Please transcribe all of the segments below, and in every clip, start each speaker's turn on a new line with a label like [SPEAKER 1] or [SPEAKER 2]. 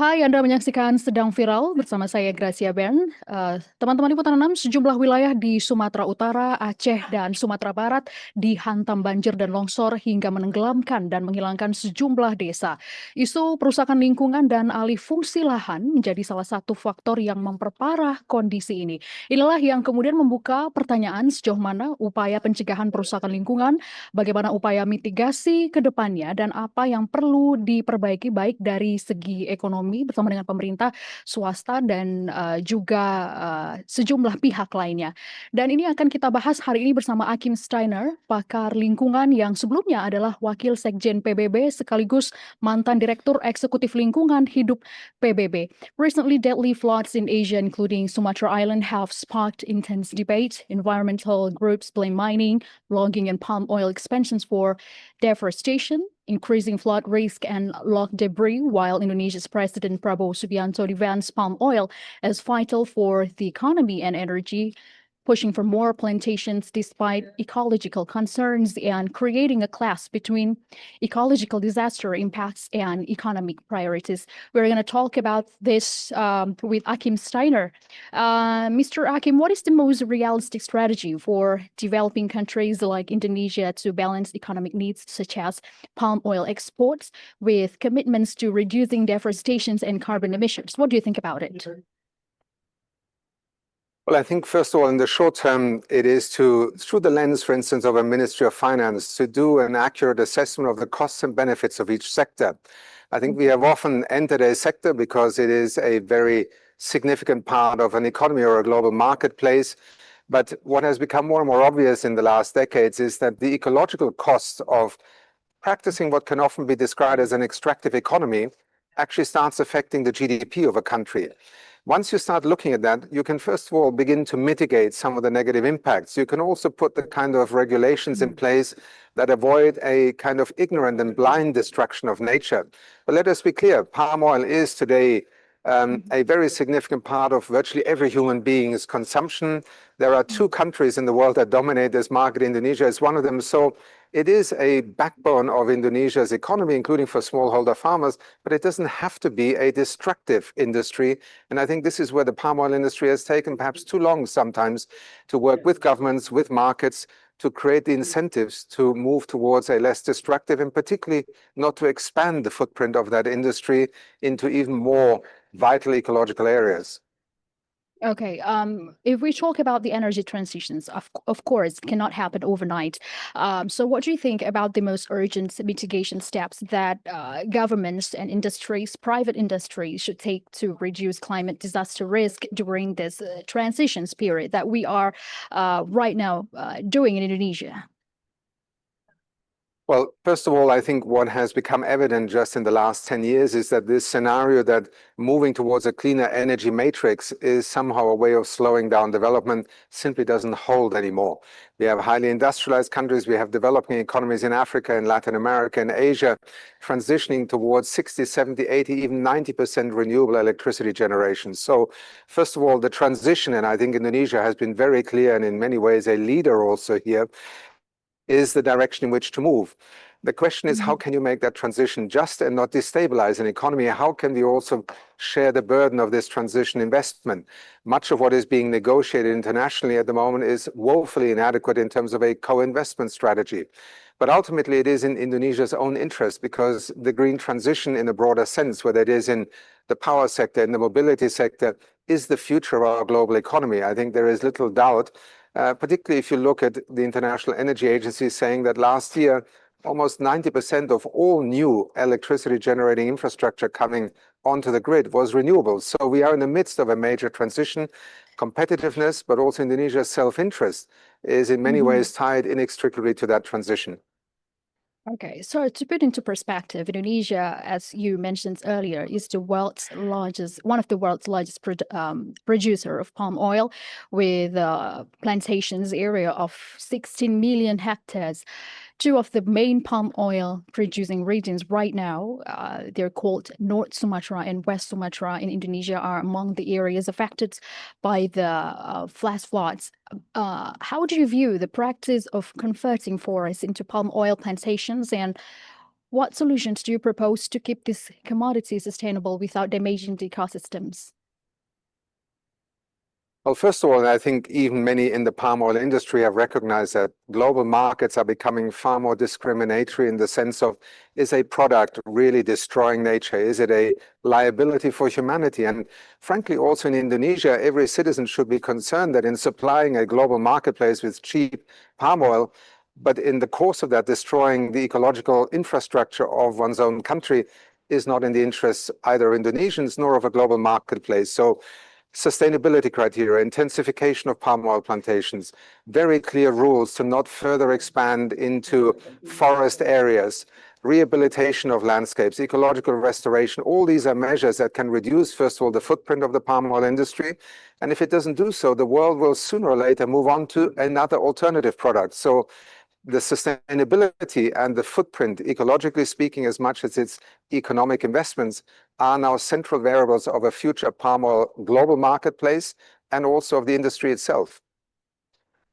[SPEAKER 1] Hai, Anda menyaksikan Sedang Viral bersama saya Gracia Ben. Teman-teman liputan 6, sejumlah wilayah di Sumatera Utara, Aceh, dan Sumatera Barat dihantam banjir dan longsor hingga menenggelamkan dan menghilangkan sejumlah desa. Isu perusakan lingkungan dan alih fungsi lahan menjadi salah satu faktor yang memperparah kondisi ini. Inilah yang kemudian membuka pertanyaan sejauh mana upaya pencegahan perusakan lingkungan, bagaimana upaya mitigasi ke depannya, dan apa yang perlu diperbaiki baik dari segi ekonomi bersama dengan pemerintah, swasta, dan juga sejumlah pihak lainnya. Dan ini akan kita bahas hari ini bersama Akim Steiner, pakar lingkungan yang sebelumnya adalah Wakil Sekjen PBB sekaligus mantan Direktur Eksekutif Lingkungan Hidup PBB. Recently, deadly floods in Asia, including Sumatra Island, have sparked intense debate. Environmental groups blame mining, logging, and palm oil expansions for deforestation, increasing flood risk, and log debris, while Indonesia's President Prabowo Subianto defends palm oil as vital for the economy and energy, pushing for more plantations despite ecological concerns and creating a clash between ecological disaster impacts and economic priorities. We're going to talk about this with Akim Steiner. Mr. Akim, what is the most realistic strategy for developing countries like Indonesia to balance economic needs such as palm oil exports with commitments to reducing deforestation and carbon emissions? What do you think about it?
[SPEAKER 2] Well, I think, first of all, in the short term, it is to, through the lens, for instance, of a Ministry of Finance, to do an accurate assessment of the costs and benefits of each sector. I think we have often entered a sector because it is a very significant part of an economy or a global marketplace. But what has become more and more obvious in the last decades is that the ecological cost of practicing what can often be described as an extractive economy actually starts affecting the GDP of a country. Once you start looking at that, you can first of all begin to mitigate some of the negative impacts. You can also put the kind of regulations in place that avoid a kind of ignorant and blind destruction of nature. But let us be clear, palm oil is today a very significant part of virtually every human being's consumption. There are two countries in the world that dominate this market. Indonesia is one of them. So it is a backbone of Indonesia's economy, including for smallholder farmers, but it doesn't have to be a destructive industry. And I think this is where the palm oil industry has taken perhaps too long sometimes to work with governments, with markets, to create the incentives to move towards a less destructive, and particularly not to expand the footprint of that industry into even more vital ecological areas.
[SPEAKER 1] Okay, if we talk about the energy transitions, of course, cannot happen overnight. So what do you think about the most urgent mitigation steps that governments and industries, private industries, should take to reduce climate disaster risk during this transitions period that we are right now doing in Indonesia?
[SPEAKER 2] Well, first of all, I think what has become evident just in the last 10 years is that this scenario that moving towards a cleaner energy matrix is somehow a way of slowing down development simply doesn't hold anymore. We have highly industrialized countries, we have developing economies in Africa and Latin America and Asia, transitioning towards 60, 70, 80, even 90% renewable electricity generation. So first of all, the transition, and I think Indonesia has been very clear and in many ways a leader also here, is the direction in which to move. The question is, how can you make that transition just and not destabilize an economy? How can we also share the burden of this transition investment? Much of what is being negotiated internationally at the moment is woefully inadequate in terms of a co-investment strategy. But ultimately, it is in Indonesia's own interest, because the green transition in a broader sense, whether it is in the power sector, in the mobility sector, is the future of our global economy. I think there is little doubt, particularly if you look at the International Energy Agency saying that last year, almost 90% of all new electricity generating infrastructure coming onto the grid was renewable. So we are in the midst of a major transition. Competitiveness, but also Indonesia's self-interest is in many ways tied inextricably to that transition.
[SPEAKER 1] Okay, so to put into perspective, Indonesia, as you mentioned earlier, is the world's largest, one of the world's largest producer of palm oil, with plantations area of 16 million hectares. Two of the main palm oil producing regions right now, they're called North Sumatra and West Sumatra in Indonesia, are among the areas affected by the flash floods. How do you view the practice of converting forests into palm oil plantations, and What solutions do you propose to keep this commodity sustainable without damaging the ecosystems?
[SPEAKER 2] Well, first of all, I think even many in the palm oil industry have recognized that global markets are becoming far more discriminatory in the sense of, is a product really destroying nature? Is it a liability for humanity? And frankly, also in Indonesia, every citizen should be concerned that in supplying a global marketplace with cheap palm oil, but in the course of that, destroying the ecological infrastructure of one's own country is not in the interests either of Indonesians nor of a global marketplace. So sustainability criteria, intensification of palm oil plantations, very clear rules to not further expand into forest areas, rehabilitation of landscapes, ecological restoration. All these are measures that can reduce, first of all, the footprint of the palm oil industry. And if it doesn't do so, the world will sooner or later move on to another alternative product. So the sustainability and the footprint, ecologically speaking, as much as its economic investments, are now central variables of a future palm oil global marketplace and also of the industry itself.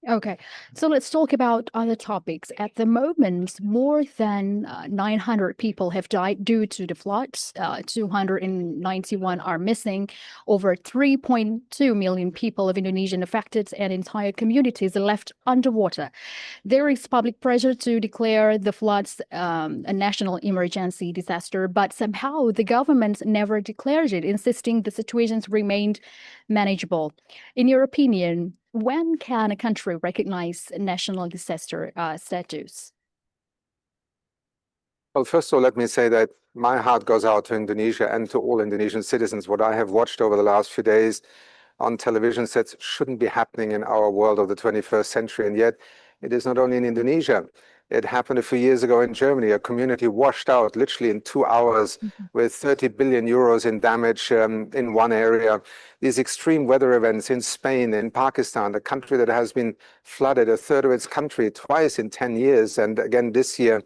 [SPEAKER 1] Okay, so let's talk about other topics. At the moment, more than 900 people have died due to the floods. 291 are missing. Over 3.2 million people of Indonesian affected, and entire communities are left underwater. There is public pressure to declare the floods a national emergency disaster, but somehow the government never declared it, insisting the situations remained manageable. In your opinion, when can a country recognize national disaster status?
[SPEAKER 2] Well, first of all, let me say that my heart goes out to Indonesia and to all Indonesian citizens. What I have watched over the last few days on television sets shouldn't be happening in our world of the 21st century. And yet it is not only in Indonesia. It happened a few years ago in Germany, a community washed out literally in 2 hours with 30 billion euros in damage in one area. These extreme weather events in Spain, in Pakistan, a country that has been flooded, a third of its country twice in 10 years, and again this year.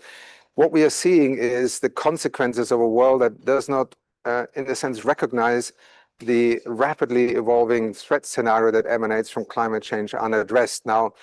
[SPEAKER 2] What we are seeing is the consequences of a world that does not, in a sense, recognize the rapidly evolving threat scenario that emanates from climate change unaddressed. Now,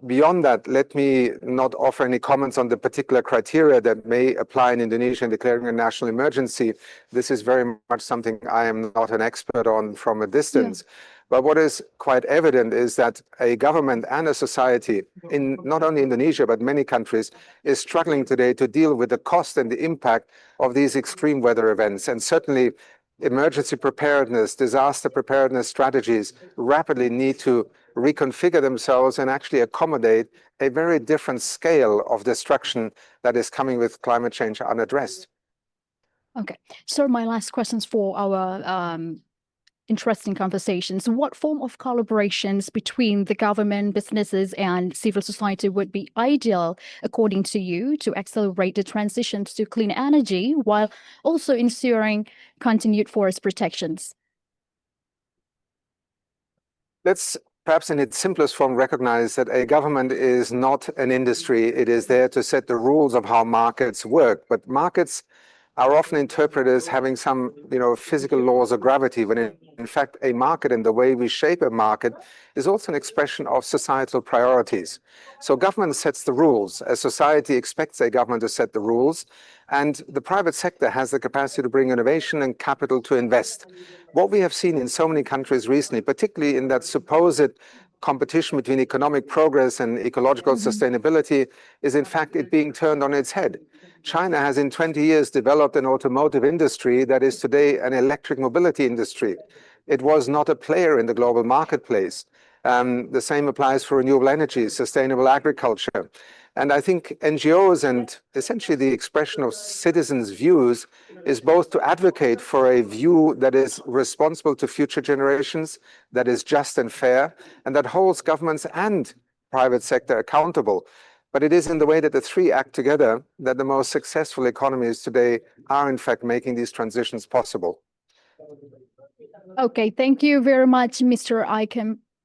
[SPEAKER 2] beyond that, let me not offer any comments on the particular criteria that may apply in Indonesia in declaring a national emergency. This is very much something I am not an expert on from a distance. Yeah. But what is quite evident is that a government and a society in not only Indonesia, but many countries is struggling today to deal with the cost and the impact of these extreme weather events. And certainly emergency preparedness, disaster preparedness strategies rapidly need to reconfigure themselves and actually accommodate a very different scale of destruction that is coming with climate change unaddressed.
[SPEAKER 1] Okay, so my last questions for our interesting conversations. What form of collaborations between the government, businesses, and civil society would be ideal, according to you, to accelerate the transition to clean energy while also ensuring continued forest protections?
[SPEAKER 2] Let's perhaps in its simplest form recognize that a government is not an industry. It is there to set the rules of how markets work. But markets are often interpreted as having some, physical laws of gravity, when in fact a market and the way we shape a market is also an expression of societal priorities. So government sets the rules. A society expects a government to set the rules, and the private sector has the capacity to bring innovation and capital to invest. What we have seen in so many countries recently, particularly in that supposed competition between economic progress and ecological sustainability, is in fact it being turned on its head. China has in 20 years developed an automotive industry that is today an electric mobility industry. It was not a player in the global marketplace. The same applies for renewable energy, sustainable agriculture. And I think NGOs and essentially the expression of citizens' views is both to advocate for a view that is responsible to future generations, that is just and fair, and that holds governments and private sector accountable. But it is in the way that the three act together that the most successful economies today are in fact making these transitions possible.
[SPEAKER 1] Okay, thank you very much, Mr.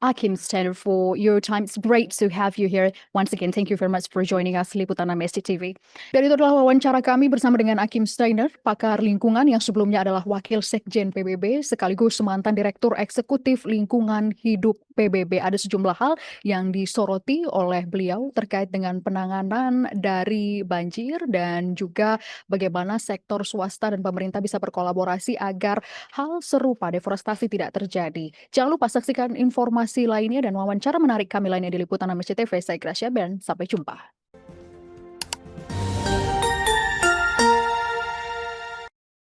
[SPEAKER 1] Akim Steiner, for your time. It's great to have you here. Once again, thank you very much for joining us, Liputan Amesti TV. Dan itu adalah wawancara kami bersama dengan Akim Steiner, pakar lingkungan yang sebelumnya adalah Wakil Sekjen PBB, sekaligus mantan Direktur Eksekutif Lingkungan Hidup PBB. Ada sejumlah hal yang disoroti oleh beliau terkait dengan penanganan dari banjir dan juga bagaimana sektor swasta dan pemerintah bisa berkolaborasi agar hal serupa deforestasi tidak terjadi. Jangan lupa saksikan informasi lainnya dan wawancara menarik kami lainnya di Liputan SCTV. Saya Gracia Ben. Sampai jumpa.